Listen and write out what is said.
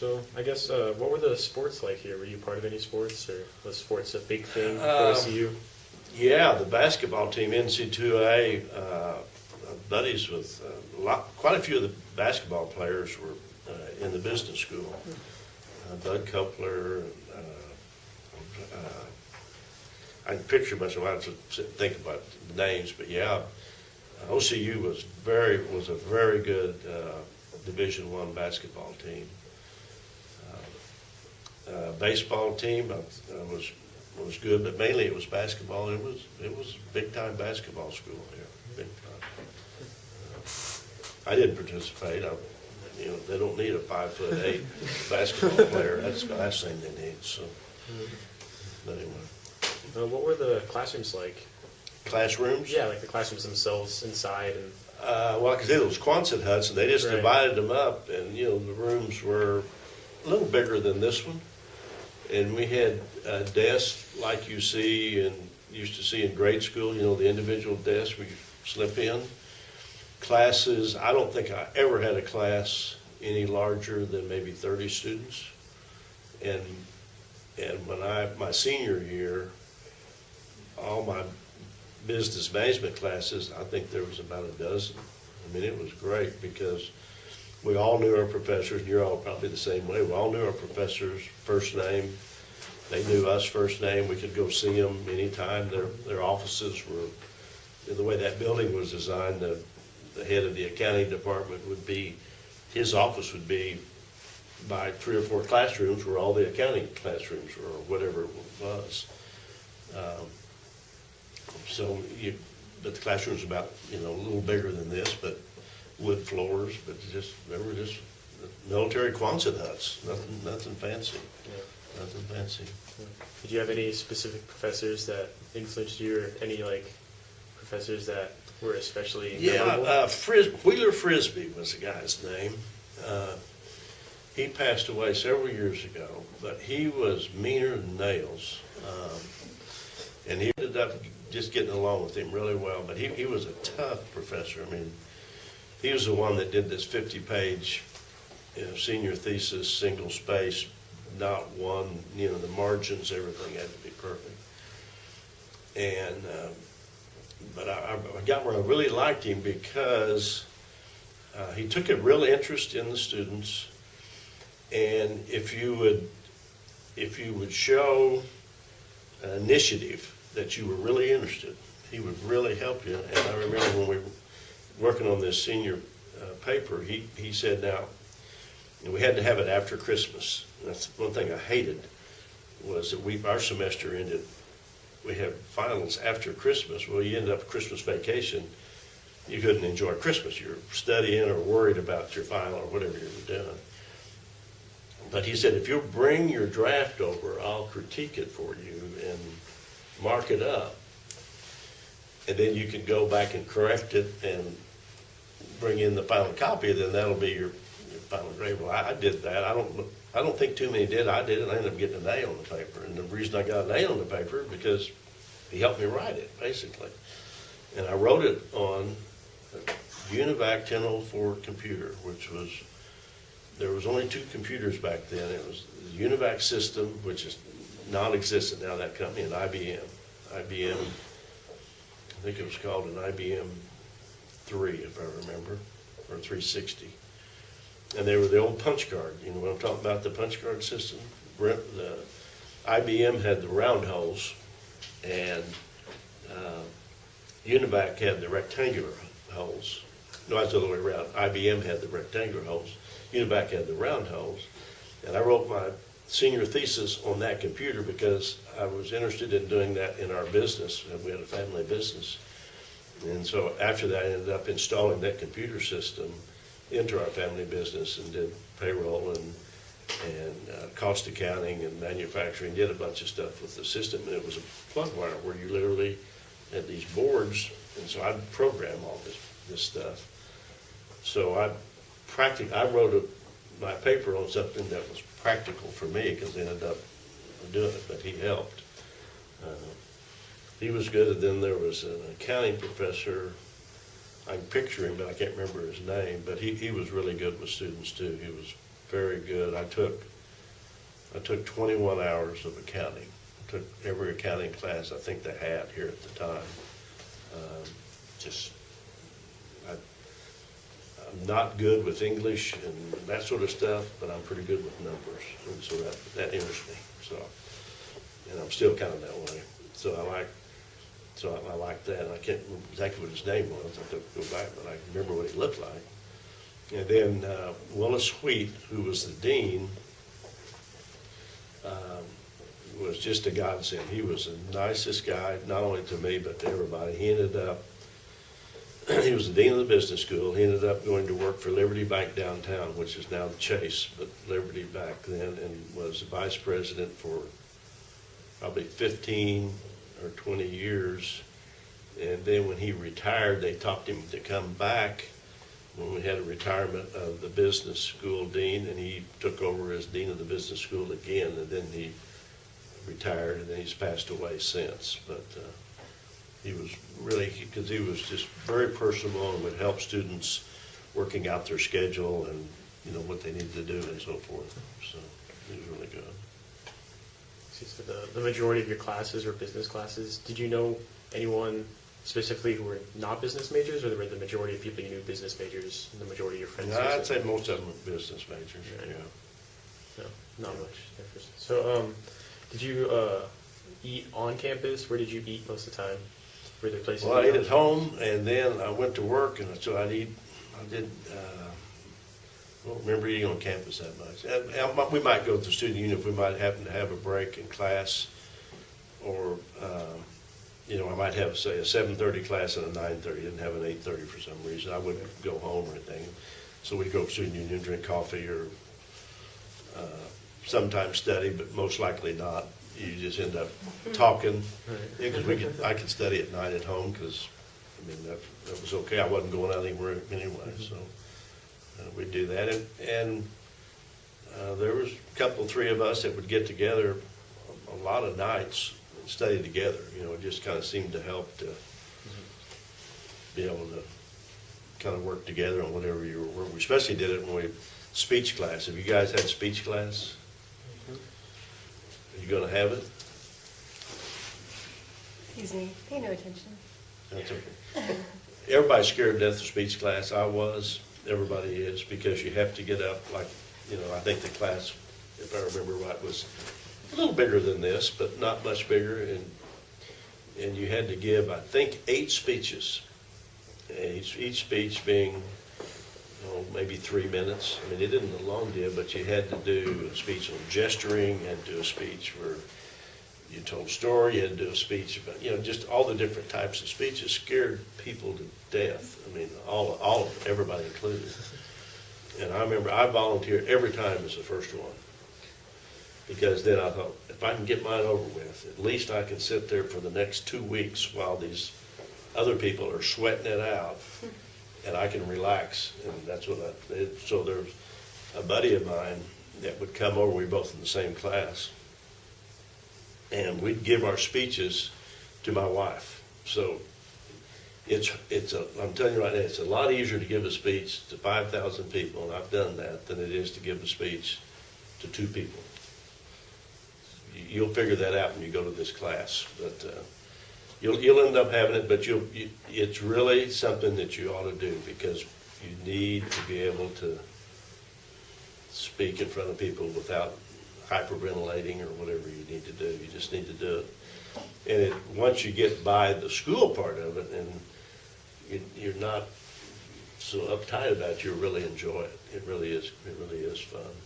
So I guess what were the sports like here? Were you part of any sports, or was sports a big thing for OCU? Yeah, the basketball team, NC2A, buddies with quite a few of the basketball players were in the business school. Bud Coupler, I can picture a bunch of, I have to think about the names, but yeah, OCU was a very good Division I basketball team. Baseball team was good, but mainly it was basketball. It was big time basketball school here, big time. I didn't participate. They don't need a 5'8" basketball player. That's the last thing they need. So, but anyway. What were the classrooms like? Classrooms? Yeah, like the classrooms themselves inside and. Well, because it was Quonset huts, and they just divided them up, and the rooms were a little bigger than this one, and we had desks like you see and used to see in grade school. The individual desks we slip in. Classes, I don't think I ever had a class any larger than maybe 30 students, and when my senior year, all my business management classes, I think there was about a dozen. I mean, it was great because we all knew our professors, and you're all probably the same way. We all knew our professors' first name. They knew us first name. We could go see them anytime. Their offices were, the way that building was designed, the head of the accounting department would be, his office would be by 3 or 4 classrooms where all the accounting classrooms were, or whatever it was. But the classroom's about, a little bigger than this, but wood floors, but they were just military Quonset huts, nothing fancy. Yeah. Nothing fancy. Yeah. Did you have any specific professors that influenced you, or any professors that were especially memorable? Wheeler Frisbee was the guy's name. He passed away several years ago, but he was meaner than nails. And he ended up just getting along with him really well, but he was a tough professor. I mean, he was the one that did this 50-page senior thesis, single space, not one, the margins, everything had to be perfect. And but I got where I really liked him because he took a real interest in the students, and if you would show an initiative that you were really interested, he would really help you. And I remember when we were working on this senior paper, he said, now, we had to have it after Christmas. That's one thing I hated, was that our semester ended, we had finals after Christmas. Well, you ended up Christmas vacation, you couldn't enjoy Christmas. You're studying or worried about your final or whatever you were doing. But he said, if you'll bring your draft over, I'll critique it for you and mark it up. And then you can go back and correct it and bring in the final copy, then that'll be your final grade. Well, I did that. I don't think too many did. I did, and I ended up getting an A on the paper. And the reason I got an A on the paper is because he helped me write it, basically. And I wrote it on a UNIVAC 1004 computer, there was only 2 computers back then. It was the UNIVAC system, which is non-existent now, that company, and IBM. IBM, I think it was called an IBM 3, if I remember, or 360. And they were the old punch card. You know what I'm talking about, the punch card system? The IBM had the round holes, and UNIVAC had the rectangular holes. No, that's the other way around. IBM had the rectangular holes. UNIVAC had the round holes. And I wrote my senior thesis on that computer because I was interested in doing that in our business. We had a family business. And so after that, I ended up installing that computer system into our family business and did payroll and cost accounting and manufacturing, did a bunch of stuff with the system. And it was a plug wire where you literally had these boards, and so I'd program all this stuff. So I wrote my paper on something that was practical for me because I ended up doing it, but he helped. He was good, and then there was an accounting professor. I can picture him, but I can't remember his name, but he was really good with students too. He was very good. I took 21 hours of accounting. I took every accounting class I think they had here at the time. I'm not good with English and that sort of stuff, but I'm pretty good with numbers, and so that interests me. So, and I'm still kind of that way. So I like that. I can't remember exactly what his name was. I have to go back, but I remember what he looked like. And then Willis Wheat, who was the dean, was just a godsend. He was the nicest guy, not only to me, but to everybody. He was the dean of the business school. He ended up going to work for Liberty Bank downtown, which is now the Chase, but Liberty back then, and was the vice president for probably 15 or 20 years. And then when he retired, they talked him to come back when we had a retirement of the business school dean, and he took over as dean of the business school again, and then he retired, and then he's passed away since. But he was really, because he was just very personable and would help students working out their schedule and, you know, what they needed to do and so forth. So he was really good. So the majority of your classes were business classes. Did you know anyone specifically who were not business majors, or were the majority of people you knew business majors, and the majority of your friends? I'd say most of them were business majors, Right. yeah. No, not much difference. So, did you eat on campus? Where did you eat most of the time? Were there places? Well, I ate at home, and then I went to work, and so I don't remember eating on campus that much. And we might go to the student union if we might happen to have a break in class, or, you know, I might have, say, a 7:30 class and a 9:30. Didn't have an 8:30 for some reason. I wouldn't go home or anything. So we'd go to student union, drink coffee, or sometimes study, but most likely not. You just end up talking. Because I could study at night at home, because, I mean, that was okay. I wasn't going out anywhere anyway, so we'd do that. And there was a couple, three of us that would get together a lot of nights and study together. You know, it just kind of seemed to help to be able to kind of work together on whatever you were. We especially did it when speech class. Have you guys had speech class? Are you going to have it? Excuse me, pay no attention. That's okay. Everybody's scared to death of speech class. I was. Everybody is, because you have to get up, like, you know, I think the class, if I remember right, was a little bigger than this, but not much bigger. And you had to give, I think, 8 speeches. Each speech being, maybe 3 minutes. I mean, it isn't a long deal, but you had to do a speech on gesturing, you had to do a speech where you told a story, you had to do a speech about, you know, just all the different types of speeches scared people to death. I mean, all of them, everybody included. And I remember I volunteered every time as the first one, because then I thought, if I can get mine over with, at least I can sit there for the next 2 weeks while these other people are sweating it out, and I can relax. And that's what I did. So there's a buddy of mine that would come over. We were both in the same class, and we'd give our speeches to my wife. So I'm telling you right now, it's a lot easier to give a speech to 5,000 people, and I've done that, than it is to give a speech to 2 people. You'll figure that out when you go to this class, but you'll end up having it. But it's really something that you ought to do, because you need to be able to speak in front of people without hyperventilating or whatever you need to do. You just need to do it. And once you get by the school part of it, and you're not so uptight about it, you'll really enjoy it. It really is fun.